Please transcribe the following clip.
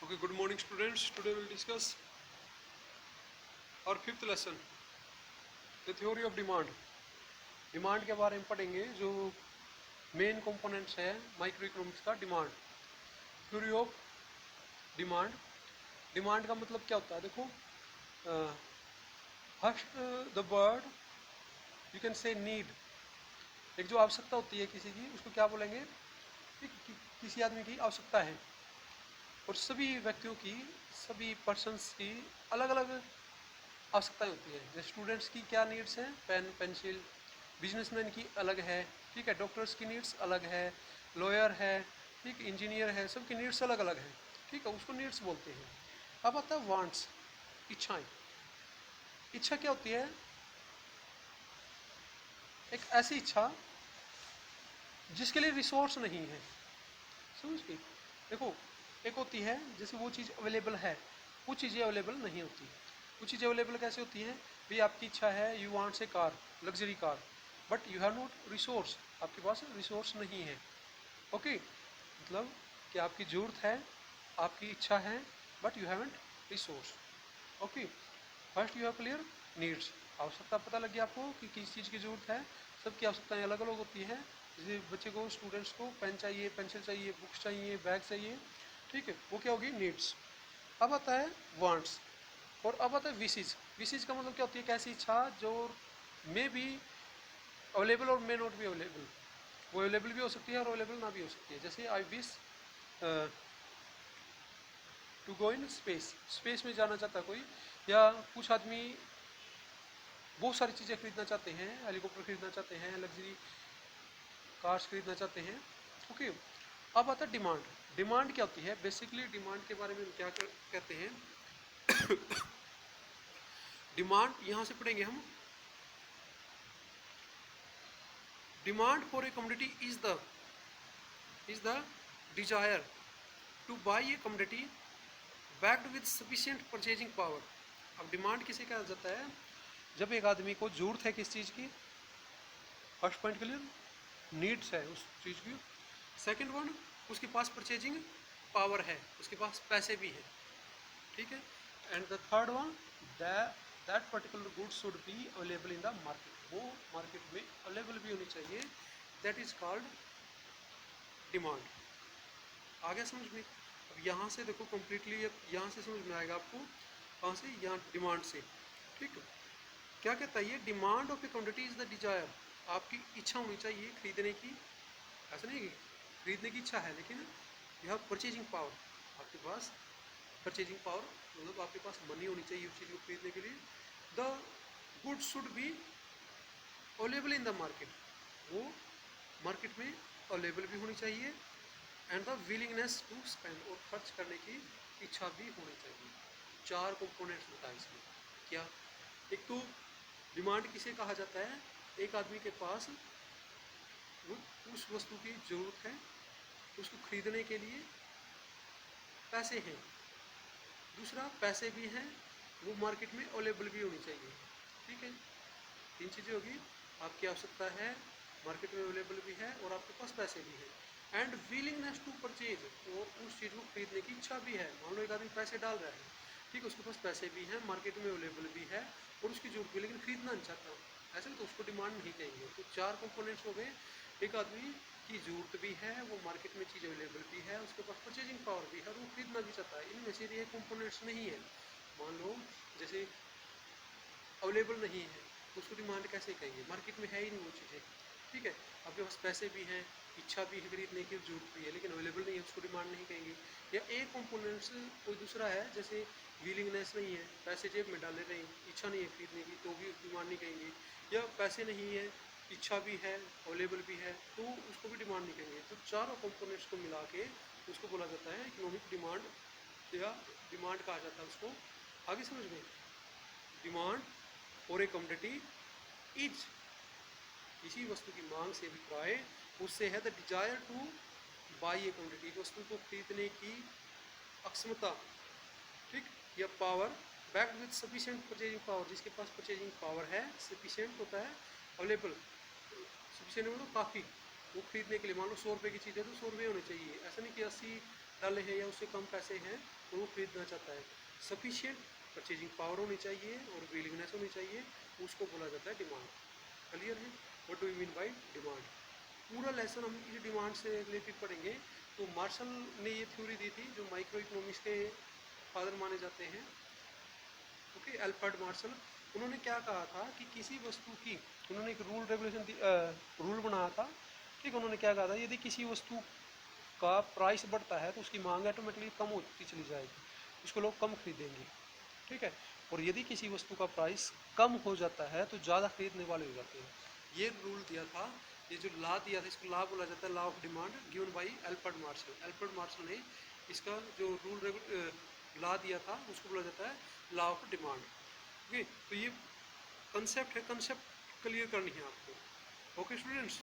Okay, good morning students. Today we'll discuss our fifth lesson, the theory of demand. Demand के बारे में पढ़ेंगे जो मेन कंपोनेंट्स है माइक्रो इकोनॉमिक्स का demand. Theory of demand. Demand का मतलब क्या होता है? देखो, first the word you can say need. एक जो आवश्यकता होती है किसी की, उसको क्या बोलेंगे? किसी आदमी की आवश्यकता है। और सभी व्यक्तियों की, सभी पर्सन्स की अलग अलग आवश्यकताएं होती है। जैसे स्टूडेंट्स की क्या नीड्स हैं? Pen pencil. बिजनेसमैन की अलग है, ठीक है। डॉक्टर्स की नीड्स अलग है, लॉयर है, ठीक, इंजीनियर है, सबकी नीड्स अलग अलग है, ठीक है। उसको नीड्स बोलते हैं। अब आता है वांट्स, इच्छाएं। इच्छा क्या होती है? एक ऐसी इच्छा जिसके लिए रिसोर्स नहीं है। समझ गई? देखो, एक होती है जैसे वो चीज़ अवेलेबल है, कुछ चीज़ें अवेलेबल नहीं होती। कुछ चीज़ें अवेलेबल कैसे होती हैं? भाई आपकी इच्छा है, you wants A car, luxury car, but you have not resource, आपके पास रिसोर्स नहीं है। ओके, मतलब कि आपकी ज़रूरत है, आपकी इच्छा है, but you haven't resource. Okay, first you have clear needs. आवश्यकता पता लग गया आपको कि किस चीज़ की ज़रूरत है। सबकी आवश्यकताएं अलग अलग होती हैं। जैसे बच्चे को, स्टूडेंट्स को पेन चाहिए, पेंसिल चाहिए, बुक्स चाहिए, बैग चाहिए, ठीक है, वो क्या होगी? नीड्स। अब आता है वांट्स, और अब आता है विशेज। विशेज का मतलब क्या होती है? एक ऐसी इच्छा जो मे बी अवेलेबल और मे नॉट बी अवेलेबल। वो अवेलेबल भी हो सकती है और अवेलेबल ना भी हो सकती है। जैसे I wish to go in space, space में जाना चाहता है कोई, या कुछ आदमी बहुत सारी चीज़ें खरीदना चाहते हैं, हेलीकॉप्टर खरीदना चाहते हैं, लग्जरी कार्स खरीदना चाहते हैं। ओके, अब आता है डिमांड। डिमांड क्या होती है? बेसिकली डिमांड के बारे में हम क्या कहते हैं? डिमांड यहाँ से पढ़ेंगे हम। Demand for a commodity is the desire two by A commodity backed with sufficient purchasing power. अब डिमांड किसे कहा जाता है? जब एक आदमी को जरूरत है किस चीज़ की, फर्स्ट पॉइंट क्लियर, नीड्स है उस चीज़ की। सेकंड वन, उसके पास परचेजिंग पावर है, उसके पास पैसे भी हैं, ठीक है। And the third one, that particular good should be available in the market, वो मार्केट में अवेलेबल भी होनी चाहिए। That is called demand. आ गया समझ में? अब यहाँ से देखो कंप्लीटली, यहाँ से समझ में आएगा आपको। कहाँ से? यहाँ डिमांड से, ठीक है। क्या कहता है ये? Demand of A commodity is the desire. आपकी इच्छा होनी चाहिए खरीदने की। ऐसा नहीं कि खरीदने की इच्छा है, लेकिन यू हैव परचेजिंग पावर, आपके पास परचेजिंग पावर, मतलब आपके पास मनी होनी चाहिए उस चीज़ को खरीदने के लिए। The good should be available in the market, वो मार्केट में अवेलेबल भी होनी चाहिए। And the willingness to spend, और खर्च करने की इच्छा भी होनी चाहिए। चार कंपोनेंट्स बताए इसमें। क्या? एक तो डिमांड किसे कहा जाता है? एक आदमी के पास वो उस वस्तु की ज़रूरत है, उसको खरीदने के लिए पैसे हैं। दूसरा, पैसे भी हैं, वो मार्केट में अवेलेबल भी होनी चाहिए, ठीक है। तीन चीज़ें होगी, आपकी आवश्यकता है, मार्केट में अवेलेबल भी है, और आपके पास पैसे भी हैं। एंड विलिंगनेस टू परचेज, और उस चीज़ को खरीदने की इच्छा भी है। मान लो एक आदमी पैसे डाल रहा है, ठीक है, उसके पास पैसे भी हैं, मार्केट में अवेलेबल भी है, और उसकी जरूरत भी, लेकिन खरीदना नहीं चाहता, ऐसे तो उसको डिमांड नहीं कहेंगे। तो चार कंपोनेंट्स हो गए। एक आदमी की जरूरत भी है, वो मार्केट में चीज़ अवेलेबल भी है, उसके पास परचेजिंग पावर भी है, और वो खरीदना भी चाहता है। इनमें से ये कंपोनेंट्स नहीं है। मान लो जैसे अवेलेबल नहीं है, तो उसको डिमांड कैसे कहेंगे? मार्केट में है ही नहीं वो चीज़ें, ठीक है। आपके पास पैसे भी हैं, इच्छा भी है खरीदने की, जरूरत भी है, लेकिन अवेलेबल नहीं है, उसको डिमांड नहीं कहेंगे। या एक कंपोनेंट्स कोई दूसरा है, जैसे विलिंगनेस नहीं है, पैसे जेब में डाले नहीं, इच्छा नहीं है खरीदने की, तो भी डिमांड नहीं कहेंगे। या पैसे नहीं है, इच्छा भी है, अवेलेबल भी है, तो उसको भी डिमांड नहीं कहेंगे। तो चारों कंपोनेंट्स को मिला के उसको बोला जाता है इकोनॉमिक डिमांड, या डिमांड कहा जाता है उसको। आगे समझ में? डिमांड और ए कमोडिटी इज, किसी वस्तु की मांग से अभिप्राय उससे है the desire two by A commodity, वस्तु को खरीदने की अक्षमता, ठीक, या power, backed with sufficient purchasing power, जिसके पास परचेजिंग पावर है, सफिशिएंट होता है अवेलेबल, सफिशिएंट मतलब काफ़ी, वो खरीदने के लिए। मान लो 100 रुपये की चीज़ है तो 100 रुपये होने चाहिए, ऐसा नहीं कि 80 डाले हैं या उससे कम पैसे हैं तो वो खरीदना चाहता है। सफिशिएंट परचेजिंग पावर होनी चाहिए और विलिंगनेस होनी चाहिए, उसको बोला जाता है डिमांड। क्लियर है? What do you mean by demand? पूरा लेसन हम इस डिमांड से रिलेटेड पढ़ेंगे। तो मार्शल ने ये थ्योरी दी थी, जो माइक्रो इकोनॉमिक्स के फादर माने जाते हैं। Okay, Alfred Marshall. उन्होंने क्या कहा था कि किसी वस्तु की, उन्होंने एक रूल रेगुलेशन रूल बनाया था। ठीक, उन्होंने क्या कहा था, यदि किसी वस्तु का प्राइस बढ़ता है तो उसकी मांग ऑटोमेटिकली कम होती चली जाएगी, उसको लोग कम खरीदेंगे। ठीक है, और यदि किसी वस्तु का प्राइस कम हो जाता है तो ज़्यादा खरीदने वाले हो जाते हैं। ये रूल दिया था, ये जो लॉ दिया था, इसको लॉ बोला जाता है, law of demand, given by Alfred Marshall. Alfred Marshall ने इसका जो लॉ दिया था उसको बोला जाता है लॉ ऑफ डिमांड। ओके, तो ये कंसेप्ट है, कंसेप्ट क्लियर करनी है आपको। Okay students.